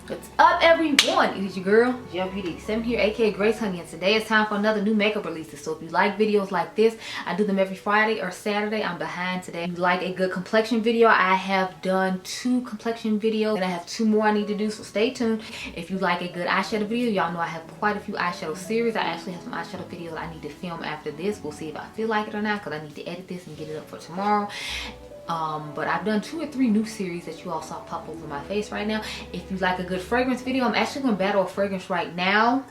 What's up, everyone? It is your girl Gelbeauty-QM here, aka Grace Honey, and today is time for another new makeup releases. So if you like videos like this, I do them every Friday or Saturday. I'm behind today. If you like a good complexion video, I have done 2 complexion videos and I have 2 more I need to do, so stay tuned. If you like a good eyeshadow video, y'all know I have quite a few eyeshadow series. I actually have some eyeshadow videos I need to film after this. We'll see if I feel like it or not, because I need to edit this and get it up for tomorrow. But I've done 2 or 3 new series that you all saw pop over my face right now. If you like a good fragrance video, I'm actually going to battle a fragrance right now,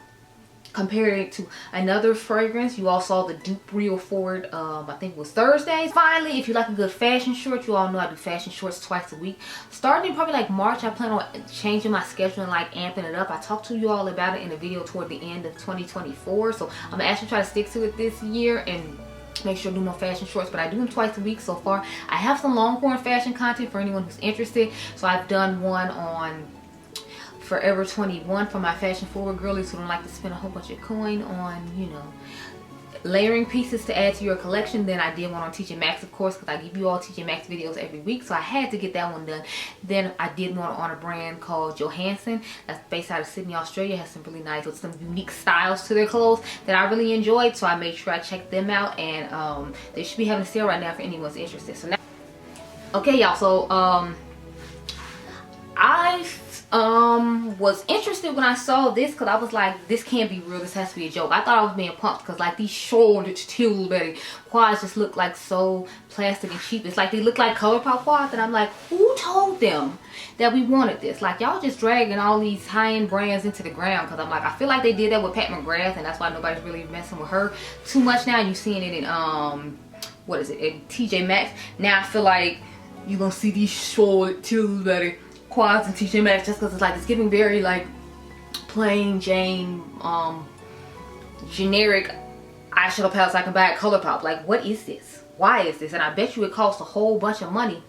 compare it to another fragrance. You all saw the dupe reel for it, I think it was Thursday. Finally, if you like a good fashion short, you all know I do fashion shorts twice a week. Starting probably like March, I plan on changing my schedule and like amping it up. I talked to you all about it in a video toward the end of 2024, so I'm gonna actually try to stick to it this year and make sure to do more fashion shorts, but I do them twice a week so far. I have some long form fashion content for anyone who's interested. So I've done one on Forever 21 for my fashion forward girlies who don't like to spend a whole bunch of coin on, you know, layering pieces to add to your collection. Then I did one on TJ Maxx, of course, because I give you all TJ Maxx videos every week, so I had to get that one done. Then I did one on a brand called Johansson that's based out of Sydney, Australia. It has some really nice with some unique styles to their clothes that I really enjoyed, so I made sure I checked them out, and they should be having a sale right now for anyone's interested. So now, okay y'all, so I was interested when I saw this, because I was like, this can't be real, this has to be a joke. I thought I was being pumped, because like these shoulder Tilbury quads just look like so plastic and cheap. It's like they look like ColourPop quads, and I'm like, who told them that we wanted this? Like, y'all just dragging all these high-end brands into the ground. Because I'm like, I feel like they did that with Pat McGrath, and that's why nobody's really messing with her too much now. You're seeing it in what is it, in TJ Maxx. Now I feel like you're gonna see these short Tilbury quads and TJ Maxx, just because it's like, it's giving very like plain Jane generic eyeshadow palettes I can buy at ColourPop. Like, what is this? Why is this? And I bet you it costs a whole bunch of money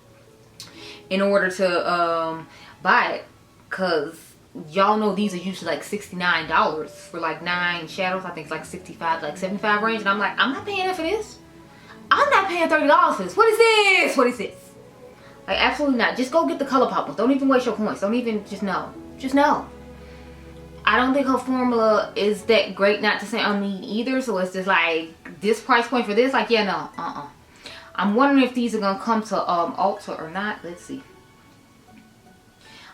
in order to buy it, because y'all know these are usually like $69 for like 9 shadows. I think it's like 65, like 75 range, and I'm like, I'm not paying that for this. I'm not paying $30 for this. What is this? What is this? Like, absolutely not. Just go get the ColourPop ones. Don't even waste your points. Don't even, just no. Just no. I don't think her formula is that great, not to say on me either. So it's just like, this price point for this, like, yeah, no, I'm wondering if these are gonna come to Ulta or not. Let's see.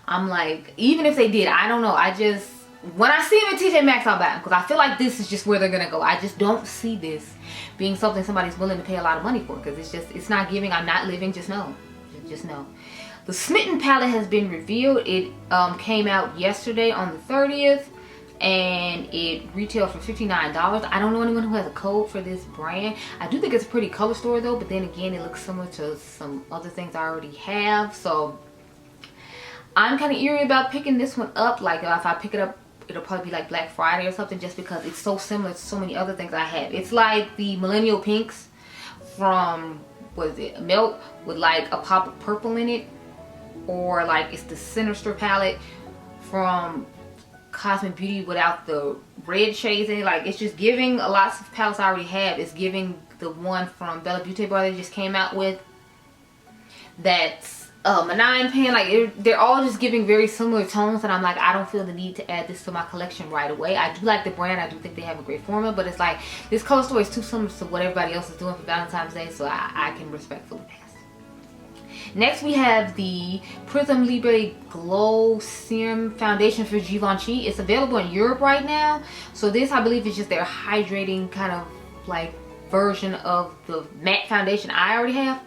I'm like, even if they did, I don't know. I just, when I see them at TJ Maxx, I'll buy them, because I feel like this is just where they're gonna go. I just don't see this being something somebody's willing to pay a lot of money for, because it's just, it's not giving. I'm not living. Just no. Just know. The Smitten palette has been revealed. It came out yesterday on the 30th, and it retailed for $59. I don't know anyone who has a code for this brand. I do think it's a pretty color story though, but then again, it looks similar to some other things I already have, so I'm kind of eerie about picking this one up. Like, if I pick it up, it'll probably be like Black Friday or something, just because it's so similar to so many other things I have. It's like the Millennial Pinks from, what is it, Milk, with like a pop of purple in it, or like it's the Sinister palette from Cosmic Beauty without the red shades in it. Like, it's just giving lots of palettes I already have. It's giving the one from Bella Beauty Bar they just came out with, that's a 9 pan. Like, they're all just giving very similar tones, and I'm like, I don't feel the need to add this to my collection right away. I do like the brand. I do think they have a great formula, but it's like, this color story is too similar to what everybody else is doing for Valentine's Day, so I can respectfully pass. Next, we have the Prism Libre Glow Serum Foundation for Givenchy. It's available in Europe right now. So this, I believe, is just their hydrating kind of like version of the matte foundation I already have.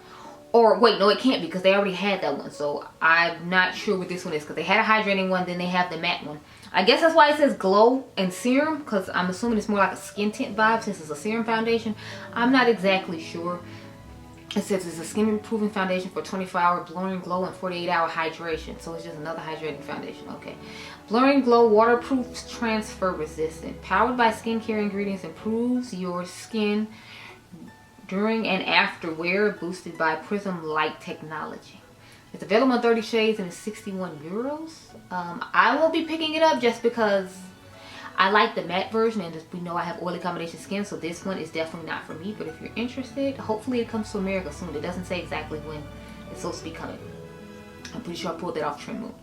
Or wait, no, it can't be, because they already had that one. So I'm not sure what this one is, because they had a hydrating one, then they have the matte one. I guess that's why it says glow and serum, because I'm assuming it's more like a skin tint vibe since it's a serum foundation. I'm not exactly sure. It says it's a skin improving foundation for 24-hour blurring glow and 48-hour hydration. So it's just another hydrating foundation. Okay. Blurring glow, waterproof, transfer resistant. Powered by skincare ingredients, improves your skin during and after wear, boosted by Prism Light technology. It's available in 30 shades and it's 61 euros. I will be picking it up just because I like the matte version, and we know I have oily combination skin, so this one is definitely not for me. But if you're interested, hopefully it comes to America soon. It doesn't say exactly when it's supposed to be coming. I'm pretty sure I pulled that off Trend Moon.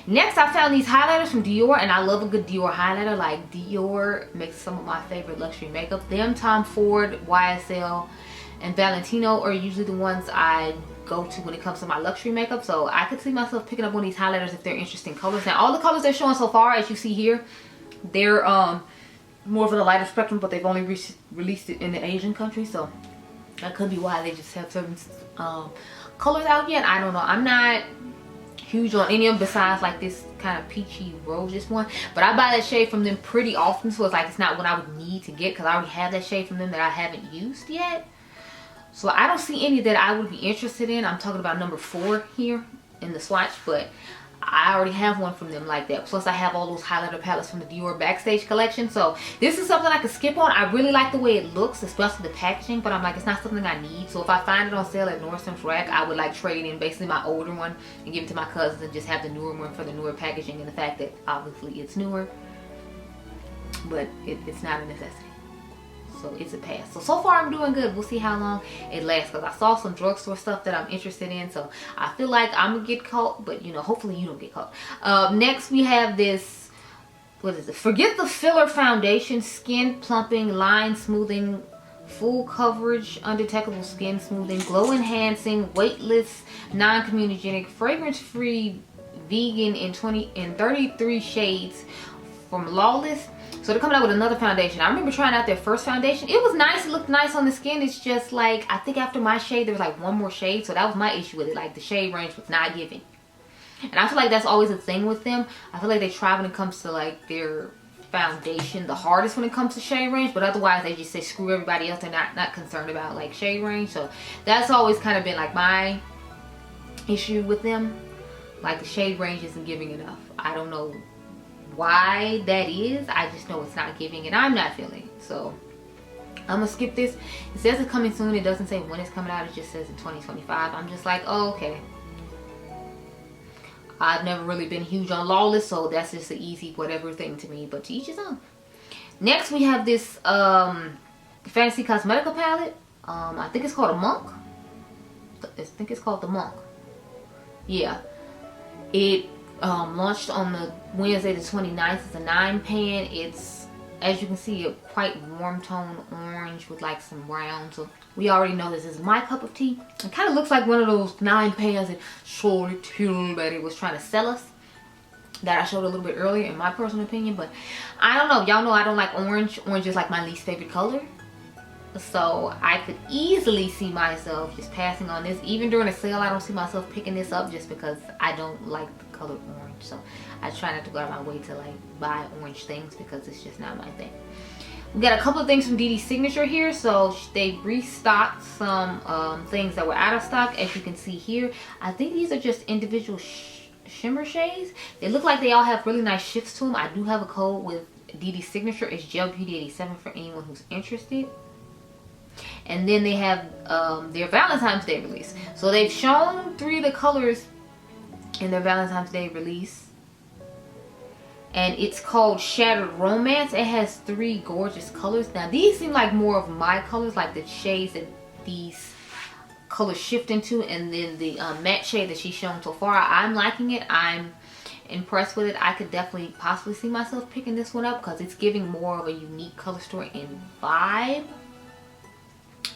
Next, I found these highlighters from Dior, and I love a good Dior highlighter. Like, Dior makes some of my favorite luxury makeup. Them, Tom Ford, YSL, and Valentino are usually the ones I go to when it comes to my luxury makeup. So I could see myself picking up one of these highlighters if they're interesting colors. Now, all the colors they're showing so far, as you see here, they're more of the lighter spectrum, but they've only released it in the Asian countries. So that could be why they just have certain colors out yet. I don't know. I'm not huge on any of them besides like this kind of peachy roses one, but I buy that shade from them pretty often, so it's like it's not what I would need to get because I already have that shade from them that I haven't used yet. So I don't see any that I would be interested in. I'm talking about number 4 here in the swatch, but I already have one from them like that. Plus I have all those highlighter palettes from the Dior Backstage collection. So this is something I could skip on. I really like the way it looks, especially the packaging, but I'm like, it's not something I need. So if I find it on sale at Nordstrom's rack, I would like trade in basically my older one and give it to my cousins and just have the newer one for the newer packaging and the fact that obviously it's newer, but it's not a necessity. So it's a pass. So far I'm doing good. We'll see how long it lasts because I saw some drugstore stuff that I'm interested in. So I feel like I'm gonna get caught, but you know, hopefully you don't get caught. Next we have this, what is it? Forget the Filler Foundation Skin Plumping, Line Smoothing, Full Coverage, Undetectable Skin Smoothing, Glow Enhancing, Weightless, Non-Comedogenic, Fragrance Free, Vegan in 33 shades from Lawless. So they're coming out with another foundation. I remember trying out their first foundation. It was nice. It looked nice on the skin. It's just like, I think after my shade, there was like one more shade. So that was my issue with it. Like the shade range was not giving. And I feel like that's always a thing with them. I feel like they try when it comes to like their foundation the hardest when it comes to shade range. But otherwise, they just say screw everybody else. They're not concerned about like shade range. So that's always kind of been like my issue with them. Like the shade range isn't giving enough. I don't know why that is. I just know it's not giving and I'm not feeling it. So I'm gonna skip this. It says it's coming soon. It doesn't say when it's coming out. It just says in 2025. I'm just like, oh, okay. I've never really been huge on Lawless, so that's just an easy whatever thing to me, but to each his own. Next we have this Fantasy Cosmetics palette. I think it's called a Monk. I think it's called the Monk. Yeah. It launched on the Wednesday the 29th. It's a 9-pan. It's, as you can see, a quite warm tone orange with like some brown. So we already know this is my cup of tea. It kind of looks like one of those 9 pans that Shorty Tilbury was trying to sell us, that I showed a little bit earlier in my personal opinion. But I don't know. Y'all know I don't like orange. Orange is like my least favorite color. So I could easily see myself just passing on this. Even during a sale, I don't see myself picking this up just because I don't like the color orange. So I try not to go out of my way to like buy orange things because it's just not my thing. We got a couple of things from Dede Signature here. So they restocked some things that were out of stock, as you can see here. I think these are just individual shimmer shades. They look like they all have really nice shifts to them. I do have a code with Dede Signature. It's Gelbeauty-87 for anyone who's interested. And then they have their Valentine's Day release. So they've shown 3 of the colors in their Valentine's Day release. And it's called Shattered Romance. It has 3 gorgeous colors. Now these seem like more of my colors, like the shades that these colors shift into. And then the matte shade that she's shown so far. I'm liking it. I'm impressed with it. I could definitely possibly see myself picking this one up because it's giving more of a unique color story and vibe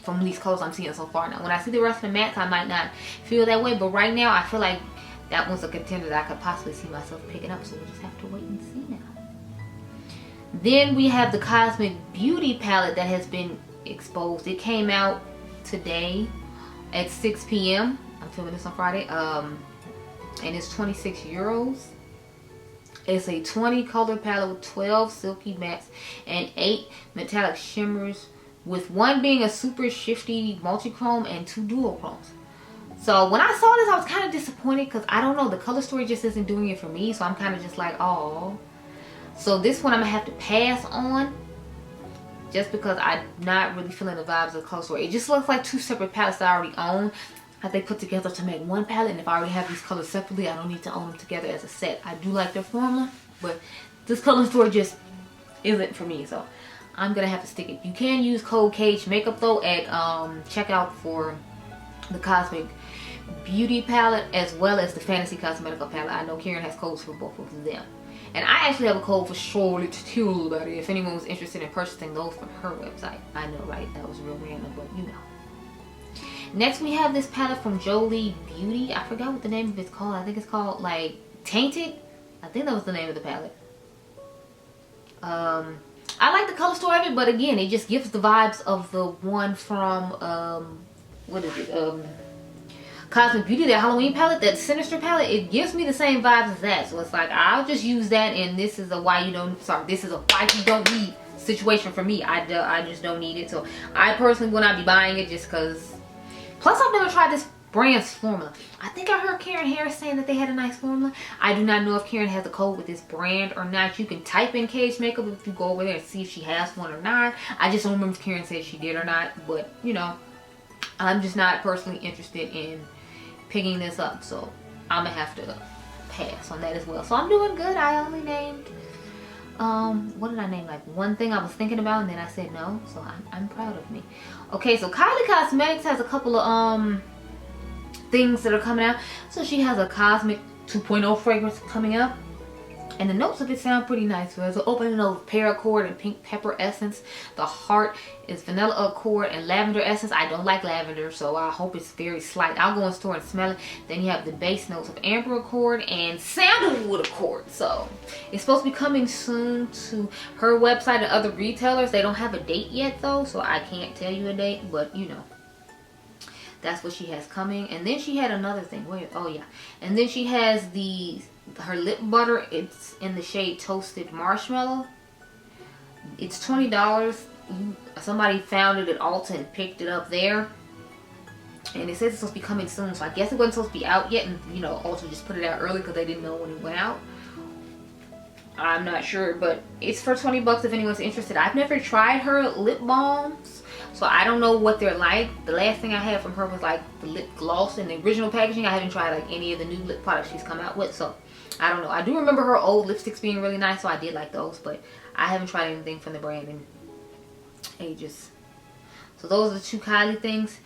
from these colors I'm seeing so far. Now when I see the rest of the mattes, I might not feel that way, but right now I feel like that one's a contender that I could possibly see myself picking up, so we'll just have to wait and see now. Then we have the Cosmic Beauty palette that has been exposed. It came out today at 6 p.m. I'm filming this on Friday, and it's 26 euros. It's a 20 color palette with 12 silky mattes and 8 metallic shimmers, with one being a super shifty multi-chrome and 2 dual chromes. So when I saw this, I was kind of disappointed because I don't know, the color story just isn't doing it for me. So I'm kind of just like, oh. So this one I'm gonna have to pass on just because I'm not really feeling the vibes of the color story. It just looks like 2 separate palettes that I already own that they put together to make one palette. And if I already have these colors separately, I don't need to own them together as a set. I do like their formula, but this color story just isn't for me. So I'm gonna have to stick it. You can use code Cage Makeup though at checkout for the Cosmic Beauty palette as well as the Fantasy Cosmetics palette. I know Karen has codes for both of them. And I actually have a code for Charlotte Tilbury if anyone was interested in purchasing those from her website. I know, right? That was real random, but you know. Next we have this palette from Ulta Beauty. I forgot what the name of it's called. I think it's called like Tainted. I think that was the name of the palette. I like the color story of it, but again, it just gives the vibes of the one from what is it? Cosmic Beauty, that Halloween palette, that Sinister palette. It gives me the same vibes as that. So it's like I'll just use that, and this is a why you don't need situation for me. I just don't need it. So I personally will not be buying it just because. Plus, I've never tried this brand's formula. I think I heard Karen Harris saying that they had a nice formula. I do not know if Karen has a code with this brand or not. You can type in Cage Makeup if you go over there and see if she has one or not. I just don't remember if Karen said she did or not. But, you know, I'm just not personally interested in picking this up. So I'm going to have to pass on that as well. So I'm doing good. I only named, what did I name? Like one thing I was thinking about and then I said no. So I'm proud of me. Okay, so Kylie Cosmetics has a couple of, things that are coming out. So she has a Cosmic 2.0 fragrance coming up, and the notes of it sound pretty nice. So there's an opening note of paracord and pink pepper essence. The heart is vanilla accord and lavender essence. I don't like lavender, so I hope it's very slight. I'll go in store and smell it. Then you have the base notes of amber accord and sandalwood accord. So it's supposed to be coming soon to her website and other retailers. They don't have a date yet though, so I can't tell you a date, but you know, that's what she has coming. And then she had another thing. Wait, oh yeah. And then she has her lip butter. It's in the shade Toasted Marshmallow. It's $20. Somebody found it at Ulta and picked it up there. And it says it's supposed to be coming soon. So I guess it wasn't supposed to be out yet. And you know, Ulta just put it out early because they didn't know when it went out. I'm not sure, but it's for 20 bucks if anyone's interested. I've never tried her lip balms, so I don't know what they're like. The last thing I had from her was like the lip gloss in the original packaging. I haven't tried like any of the new lip products she's come out with, so I don't know. I do remember her old lipsticks being really nice, so I did like those, but I haven't tried anything from the brand in ages. So those are the two Kylie things.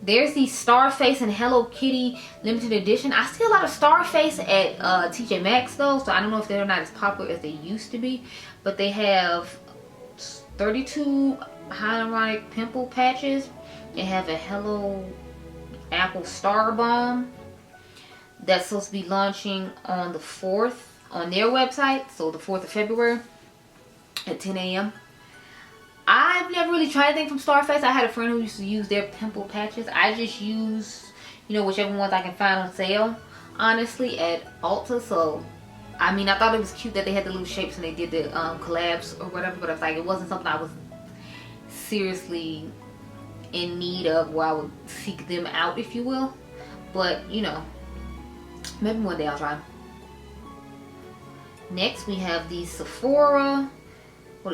There's the Starface and Hello Kitty limited edition. I see a lot of Starface at TJ Maxx though, so I don't know if they're not as popular as they used to be. But they have 32 hyaluronic pimple patches. They have a Hello Apple Star Balm that's supposed to be launching on the 4th on their website, so the 4th of February at 10 a.m. I've never really tried anything from Starface. I had a friend who used to use their pimple patches. I just use, you know, whichever ones I can find on sale, honestly, at Ulta. So, I mean, I thought it was cute that they had the little shapes and they did the collabs or whatever, but it's like, it wasn't something I was seriously in need of where I would seek them out, if you will. But, you know, maybe one day I'll try them. Next, we have the Sephora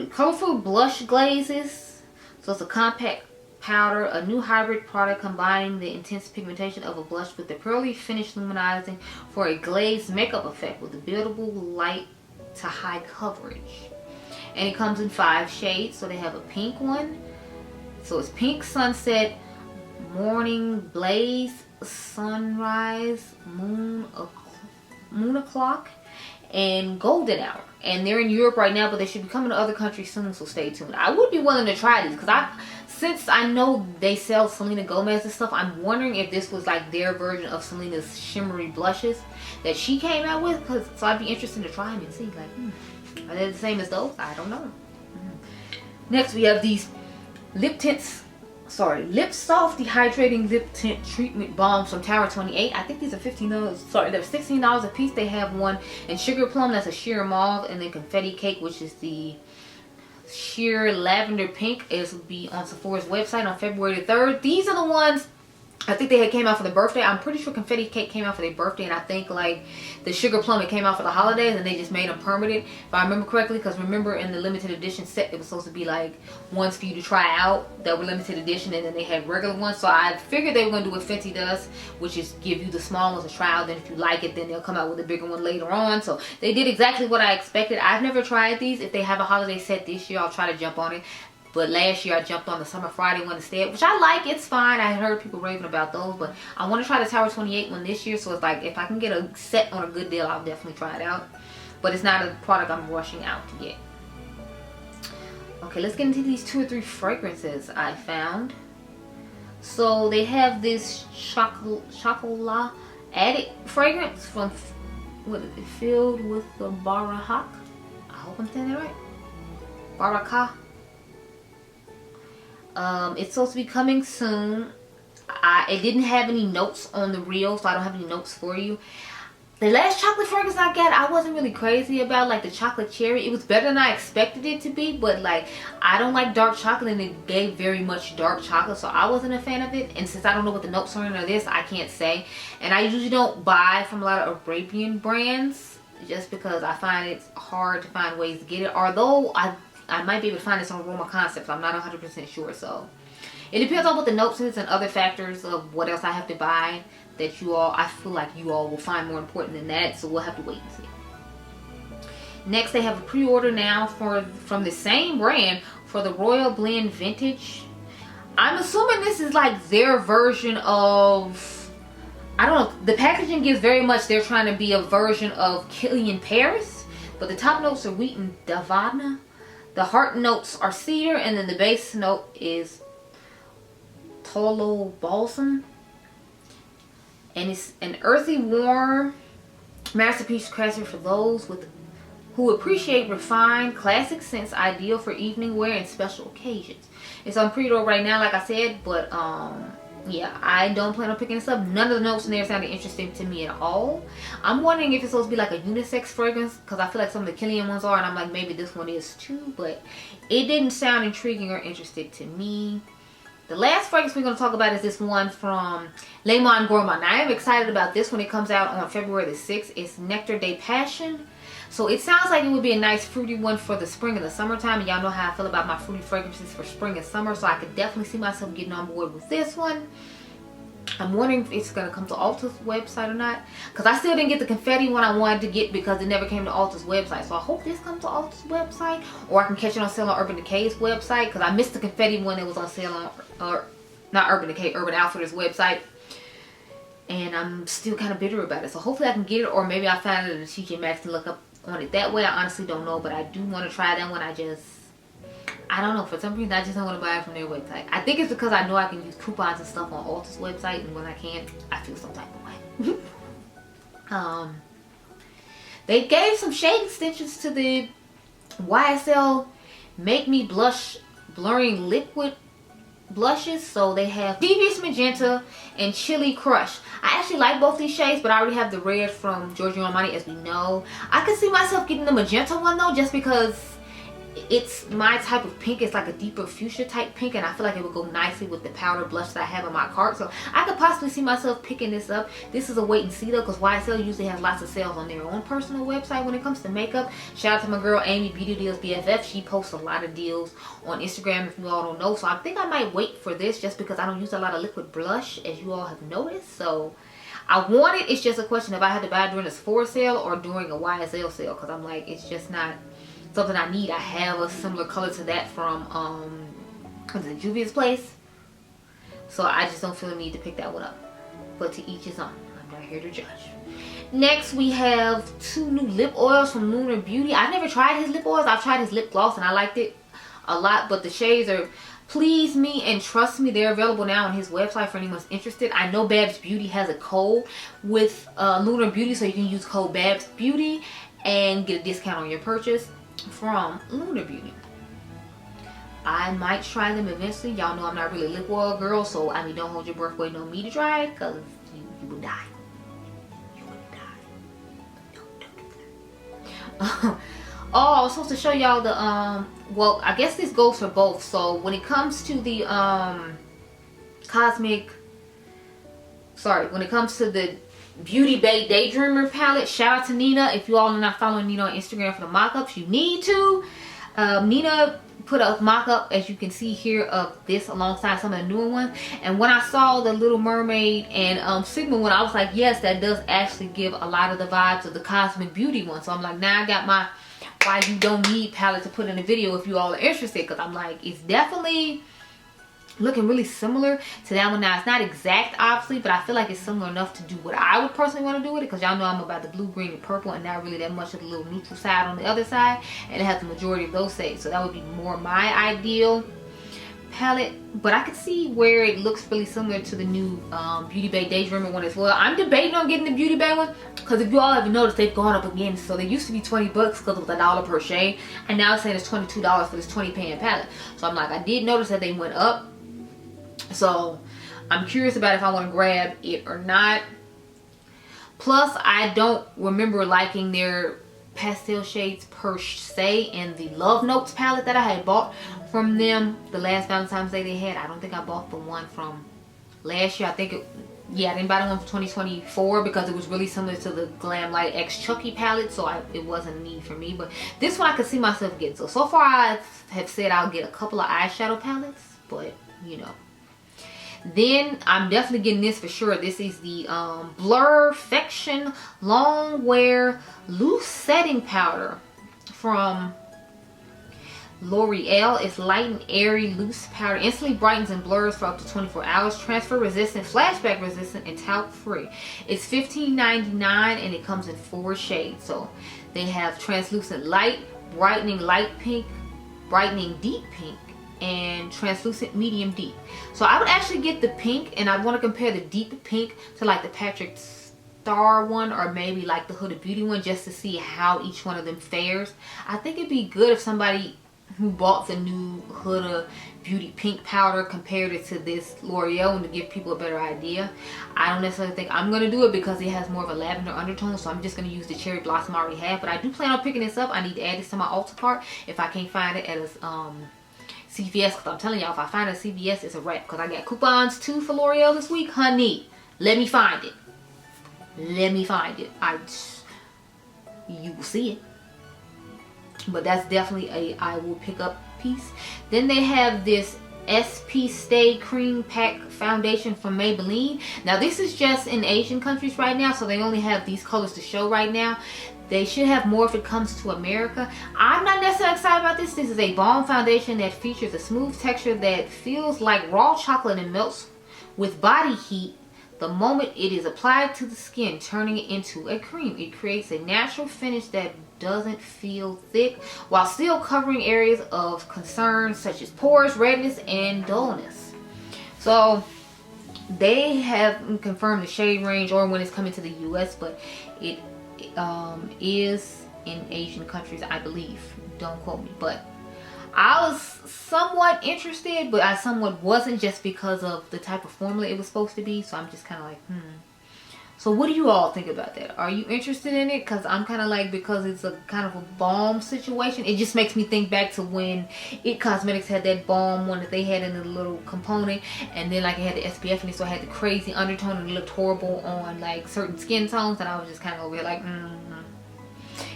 colorful blush glazes. So it's a compact powder, a new hybrid product combining the intense pigmentation of a blush with the pearly finish luminizing for a glazed makeup effect with a buildable light to high coverage. And it comes in 5 shades. So they have a pink one. So it's pink, sunset, morning blaze, sunrise, moon o'clock, and golden hour. And they're in Europe right now, but they should be coming to other countries soon, so stay tuned. I would be willing to try these because since I know they sell Selena Gomez and stuff, I'm wondering if this was like their version of Selena's shimmery blushes that she came out with. So I'd be interested to try them and see, like, are they the same as those? I don't know. Next, we have these Lip Soft Dehydrating Lip Tint Treatment Balms from Tower 28. I think these are $15. Sorry, they're $16 a piece. They have one in Sugar Plum, that's a sheer mauve, and then Confetti Cake, which is the sheer lavender pink. It will be on Sephora's website on February the 3rd. These are the ones I think they had came out for the birthday. I'm pretty sure Confetti Cake came out for their birthday, and I think like the Sugar Plum, it came out for the holidays, and they just made them permanent, if I remember correctly. Because remember in the limited edition set, it was supposed to be like ones for you to try out that were limited edition, and then they had regular ones. So I figured they were going to do what Fenty does, which is give you the small ones to try out. Then if you like it, then they'll come out with a bigger one later on. So they did exactly what I expected. I've never tried these. If they have a holiday set this year, I'll try to jump on it. But last year I jumped on the Summer Friday one instead, which I like. It's fine. I heard people raving about those, but I want to try the Tower 28 one this year. So it's like if I can get a set on a good deal, I'll definitely try it out. But it's not a product I'm rushing out to get. Okay, let's get into these 2 or 3 fragrances I found. So they have this chocolate added fragrance from, what is it, filled with the Barahak. I hope I'm saying that right. Baraka. It's supposed to be coming soon. It didn't have any notes on the reel, so I don't have any notes for you. The last chocolate fragrance I got, I wasn't really crazy about, like the chocolate cherry. It was better than I expected it to be, but like I don't like dark chocolate, and it gave very much dark chocolate, so I wasn't a fan of it. And since I don't know what the notes are in or this, I can't say. And I usually don't buy from a lot of Arabian brands just because I find it's hard to find ways to get it. Although I might be able to find this on Aroma Concepts, I'm not 100% sure. So it depends on what the notes is and other factors of what else I have to buy that I feel like you all will find more important than that. So we'll have to wait and see. Next, they have a pre-order now from the same brand for the Royal Blend Vintage. I'm assuming this is like their version of, I don't know, the packaging gives very much they're trying to be a version of Killian Paris, but the top notes are wheat and davana. The heart notes are cedar, and then the base note is Tolo Balsam. And it's an earthy, warm masterpiece crafted for those who appreciate refined, classic scents, ideal for evening wear and special occasions. It's on pre-order right now, like I said, but yeah, I don't plan on picking this up. None of the notes in there sounded interesting to me at all. I'm wondering if it's supposed to be like a unisex fragrance, because I feel like some of the Killian ones are, and I'm like, maybe this one is too, but it didn't sound intriguing or interested to me. The last fragrance we're going to talk about is this one from Le Monde Gourmand. Now, I am excited about this when it comes out on February the 6th. It's Nectar de Passion. So it sounds like it would be a nice fruity one for the spring and the summertime. And y'all know how I feel about my fruity fragrances for spring and summer. So I could definitely see myself getting on board with this one. I'm wondering if it's going to come to Ulta's website or not. Because I still didn't get the confetti one I wanted to get because it never came to Ulta's website. So I hope this comes to Ulta's website. Or I can catch it on sale on Urban Decay's website. Because I missed the confetti one that was on sale on, not Urban Decay, Urban Outfitters website. And I'm still kind of bitter about it. So hopefully I can get it. Or maybe I'll find it at TJ Maxx and look up on it that way. I honestly don't know. But I do want to try that one. I don't know, for some reason I just don't want to buy it from their website. I think it's because I know I can use coupons and stuff on Ulta's website, and when I can't, I feel some type of way. They gave some shade extensions to the YSL Make Me Blush Blurring Liquid blushes. So they have Devious Magenta and Chili Crush. I actually like both these shades, but I already have the red from Giorgio Armani, as we know. I could see myself getting the magenta one though, just because it's my type of pink. It's like a deeper fuchsia type pink, and I feel like it would go nicely with the powder blush that I have in my cart. So I could possibly see myself picking this up. This is a wait and see though, because YSL usually has lots of sales on their own personal website when it comes to makeup. Shout out to my girl Amy, Beauty Deals BFF. She posts a lot of deals on Instagram, if you all don't know. So I think I might wait for this just because I don't use a lot of liquid blush, as you all have noticed. So I want it. It's just a question if I had to buy it during a Sephora sale or during a YSL sale, because I'm like, it's just not something I need. I have a similar color to that from what is it, Juvia's place. So I just don't feel the need to pick that one up. But to each his own. I'm not here to judge. Next we have 2 new lip oils from Lunar Beauty. I've never tried his lip oils. I've tried his lip gloss and I liked it a lot, but the shades are Please Me and Trust Me. They're available now on his website for anyone's interested. I know Babs Beauty has a code with Lunar Beauty, so you can use code Babs Beauty and get a discount on your purchase from Lunar Beauty. I might try them eventually. Y'all know I'm not really a lip oil girl, so I mean, don't hold your breath waiting on me to try it, because you would die. You would die. Oh, I was supposed to show y'all the well, I guess this goes for both. So when it comes to the when it comes to the Beauty Bay Daydreamer palette, shout out to Nina. If you all are not following Nina on Instagram for the mock-ups, you need to. Nina put a mock-up, as you can see here, of this alongside some of the newer ones. And when I saw the Little Mermaid and Sigma one, I was like, yes, that does actually give a lot of the vibes of the Cosmic Beauty one. So I'm like, now I got my why you don't need palette to put in a video if you all are interested, because I'm like, it's definitely looking really similar to that one. Now it's not exact obviously, but I feel like it's similar enough to do what I would personally want to do with it, because y'all know I'm about the blue, green, and purple, and not really that much of the little neutral side on the other side, and it has the majority of those shades, so that would be more my ideal palette. But I could see where it looks really similar to the new Beauty Bay Daydreamer one as well. I'm debating on getting the Beauty Bay one, because if you all have noticed, they've gone up again. So they used to be 20 bucks because it was $1 per shade, and now it's saying it's $22 for this 20 pan palette. So I'm like, I did notice that they went up, so I'm curious about if I want to grab it or not. Plus, I don't remember liking their pastel shades per se in the Love Notes palette that I had bought from them the last Valentine's Day they had. I don't think I bought the one from last year. I think it, yeah, I didn't buy the one for 2024 because it was really similar to the Glam Light X Chucky palette, so it wasn't a need for me. But this one I could see myself getting. So far I have said I'll get a couple of eyeshadow palettes, but you know. Then I'm definitely getting this for sure. This is the Blurfection Long Wear Loose Setting Powder from L'Oreal. It's light and airy loose powder. Instantly brightens and blurs for up to 24 hours. Transfer resistant, flashback resistant, and talc free. It's $15.99 and it comes in 4 shades. So they have translucent light, brightening light pink, brightening deep pink, and translucent medium deep. So I would actually get the pink, and I want to compare the deep pink to like the Patrick Star one, or maybe like the Huda Beauty one, just to see how each one of them fares. I think it'd be good if somebody who bought the new Huda Beauty pink powder compared it to this L'Oreal, and to give people a better idea. I don't necessarily think I'm going to do it because it has more of a lavender undertone, so I'm just going to use the Cherry Blossom I already have. But I do plan on picking this up. I need to add this to my Ulta cart if I can't find it at a CVS, because I'm telling y'all, if I find a CVS, it's a wrap, because I got coupons too for L'Oreal this week. Honey, let me find it. Let me find it. You will see it. But that's definitely a I will pick up piece. Then they have this SP Stay Cream Pack Foundation from Maybelline. Now this is just in Asian countries right now, so they only have these colors to show right now. They should have more if it comes to America. I'm not necessarily excited about this. This is a balm foundation that features a smooth texture that feels like raw chocolate and melts with body heat the moment it is applied to the skin, turning it into a cream. It creates a natural finish that doesn't feel thick while still covering areas of concern such as pores, redness, and dullness. So they haven't confirmed the shade range or when it's coming to the US, but it is in Asian countries, I believe. Don't quote me, but I was somewhat interested, but I somewhat wasn't, just because of the type of formula it was supposed to be. So I'm just kind of like, So what do you all think about that? Are you interested in it? Because I'm kind of like, because it's a kind of a balm situation, it just makes me think back to when It Cosmetics had that balm one that they had in the little component, and then like it had the SPF in it, so it had the crazy undertone and it looked horrible on like certain skin tones, and I was just kind of over here like,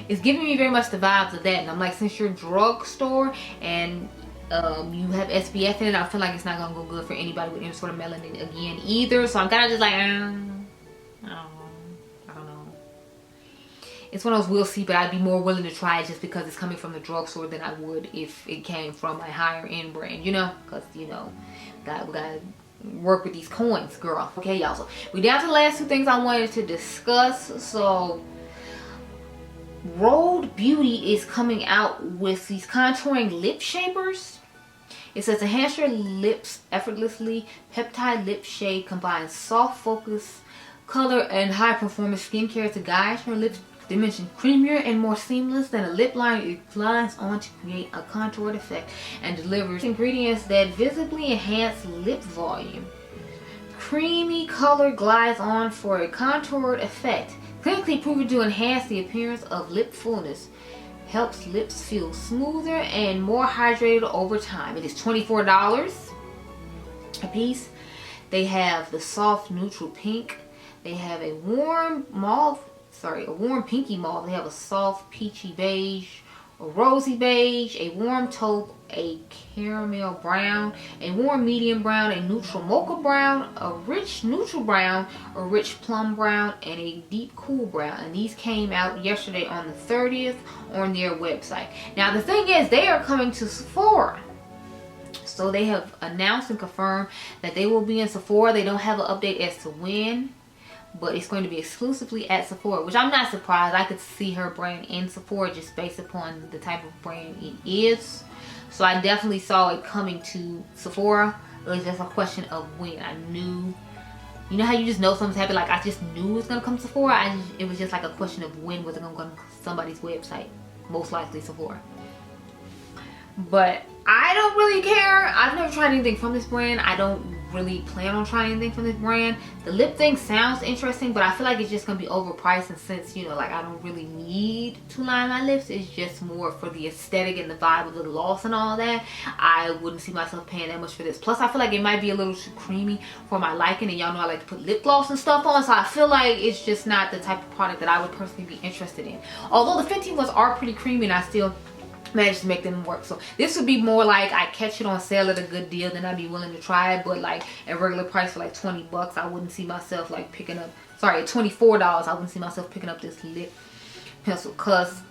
It's giving me very much the vibes of that. And I'm like, since you're a drugstore and you have SPF in it, I feel like it's not gonna go good for anybody with any sort of melanin again either. So I'm kind of just like, I don't know. It's one of those we'll see, but I'd be more willing to try it just because it's coming from the drugstore than I would if it came from a higher end brand, you know? Because, you know, we gotta work with these coins, girl. Okay, y'all. So we're down to the last 2 things I wanted to discuss. So Rhode Beauty is coming out with these contouring lip shapers. It says enhance your lips effortlessly. Peptide lip shade combines soft focus, color, and high performance skincare to guide your lips dimension creamier and more seamless than a lip liner. It glides on to create a contoured effect and delivers ingredients that visibly enhance lip volume. Creamy color glides on for a contoured effect. Clinically proven to enhance the appearance of lip fullness. Helps lips feel smoother and more hydrated over time. It is $24 a piece. They have the soft neutral pink. They have a warm mauve, a warm pinky mauve. They have a soft peachy beige, a rosy beige, a warm taupe, a caramel brown, a warm medium brown, a neutral mocha brown, a rich neutral brown, a rich plum brown, and a deep cool brown. And these came out yesterday on the 30th on their website. Now the thing is, they are coming to Sephora. So they have announced and confirmed that they will be in Sephora. They don't have an update as to when, but it's going to be exclusively at Sephora, which I'm not surprised. I could see her brand in Sephora just based upon the type of brand it is. So I definitely saw it coming to Sephora. It was just a question of when. I knew, you know how you just know something's happening? Like I just knew it was going to come to Sephora. It was just like a question of when was it going to go to somebody's website. Most likely Sephora. But I don't really care. I've never tried anything from this brand. I don't really plan on trying anything from this brand. The lip thing sounds interesting, but I feel like it's just gonna be overpriced, and since, you know, like I don't really need to line my lips, it's just more for the aesthetic and the vibe of the gloss and all that. I wouldn't see myself paying that much for this. Plus I feel like it might be a little too creamy for my liking, and y'all know I like to put lip gloss and stuff on, so I feel like it's just not the type of product that I would personally be interested in. Although the 15 ones are pretty creamy, and I still managed to make them work. So this would be more like I catch it on sale at a good deal, then I'd be willing to try it. But like at regular price for like 20 bucks, I wouldn't see myself like picking up, sorry, at $24, I wouldn't see myself picking up this lip pencil, because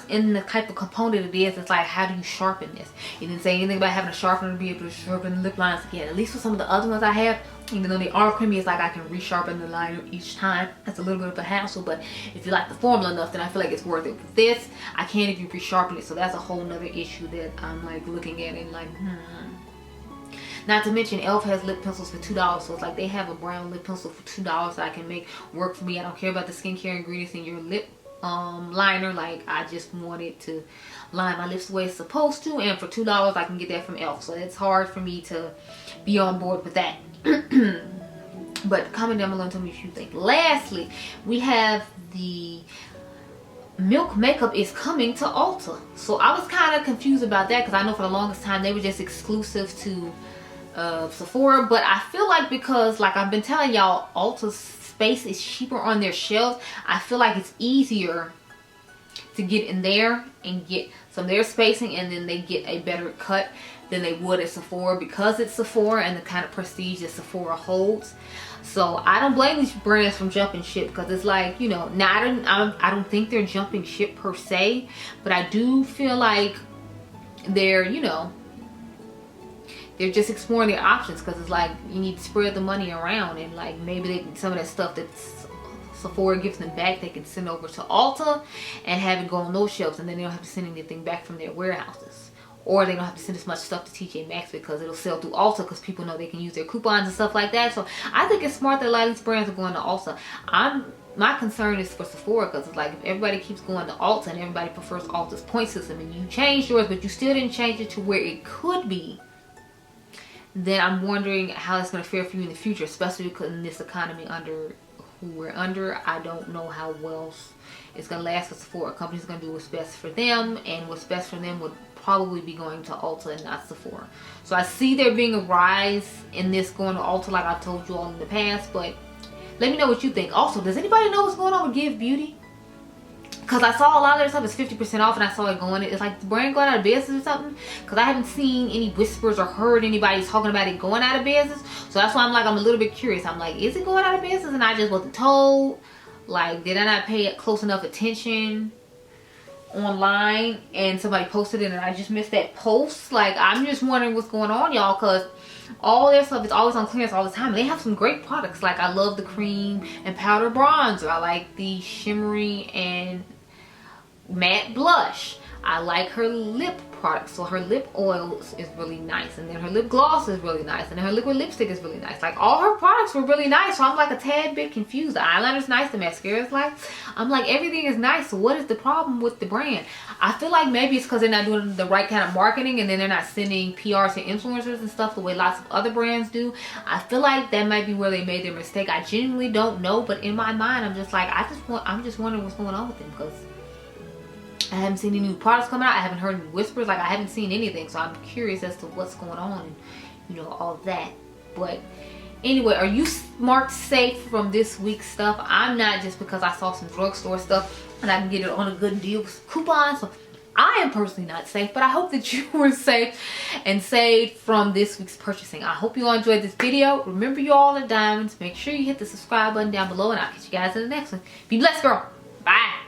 in the type of component it is, it's like, how do you sharpen this? You didn't say anything about having a sharpener to be able to sharpen the lip lines again. At least for some of the other ones I have, even though they are creamy, it's like I can resharpen the liner each time. That's a little bit of a hassle, but if you like the formula enough, then I feel like it's worth it. With this, I can't if you resharpen it, so that's a whole nother issue that I'm like looking at and like, Not to mention, e.l.f. has lip pencils for $2, so it's like they have a brown lip pencil for $2 that I can make work for me. I don't care about the skincare ingredients in your lip liner. Like, I just wanted to line my lips the way it's supposed to, and for $2 I can get that from e.l.f. So it's hard for me to be on board with that. But comment down below and tell me what you think. Lastly, we have the Milk makeup is coming to Ulta. So I was kind of confused about that, because I know for the longest time they were just exclusive to Sephora, but I feel like, because like I've been telling y'all, Ulta's space is cheaper on their shelves, I feel like it's easier to get in there and get some of their spacing, and then they get a better cut than they would at Sephora, because it's Sephora and the kind of prestige that Sephora holds. So I don't blame these brands from jumping ship, because it's like, you know, now I don't think they're jumping ship per se, but I do feel like they're, you know, they're just exploring their options, because it's like you need to spread the money around, and like maybe some of that stuff that's Sephora gives them back, they can send over to Ulta and have it go on those shelves, and then they don't have to send anything back from their warehouses. Or they don't have to send as much stuff to TJ Maxx, because it'll sell through Ulta, because people know they can use their coupons and stuff like that. So I think it's smart that a lot of these brands are going to Ulta. My concern is for Sephora, because it's like if everybody keeps going to Ulta and everybody prefers Ulta's point system, and you changed yours but you still didn't change it to where it could be, then I'm wondering how it's going to fare for you in the future, especially because in this economy under who we're under. I don't know how well it's going to last for Sephora. Companies are going to do what's best for them, and what's best for them would probably be going to Ulta and not Sephora. So I see there being a rise in this going to Ulta, like I told you all in the past, but let me know what you think. Also, does anybody know what's going on with Gelbeauty? Because I saw a lot of their stuff is 50% off, and I saw it going, it's like the brand going out of business or something, because I haven't seen any whispers or heard anybody talking about it going out of business. So that's why I'm like, I'm a little bit curious. I'm like, is it going out of business and I just wasn't told? Like, did I not pay close enough attention online and somebody posted it and I just missed that post? Like, I'm just wondering what's going on, y'all, because all their stuff is always on clearance all the time. They have some great products. Like, I love the cream and powder bronzer. I like the shimmery and matte blush. I like her lip products. So her lip oil is really nice, and then her lip gloss is really nice, and then her liquid lipstick is really nice. Like, all her products were really nice, so I'm like a tad bit confused. The eyeliner's nice, the mascara's like, I'm like, everything is nice, so what is the problem with the brand? I feel like maybe it's because they're not doing the right kind of marketing, and then they're not sending PRs to influencers and stuff the way lots of other brands do. I feel like that might be where they made their mistake. I genuinely don't know, but in my mind, I'm just like, I'm just wondering what's going on with them, because I haven't seen any new products coming out. I haven't heard any whispers. Like, I haven't seen anything. So I'm curious as to what's going on and, you know, all that. But anyway, are you marked safe from this week's stuff? I'm not, just because I saw some drugstore stuff and I can get it on a good deal with coupons. So I am personally not safe, but I hope that you were safe and saved from this week's purchasing. I hope you all enjoyed this video. Remember, you all are diamonds. Make sure you hit the subscribe button down below, and I'll catch you guys in the next one. Be blessed, girl. Bye.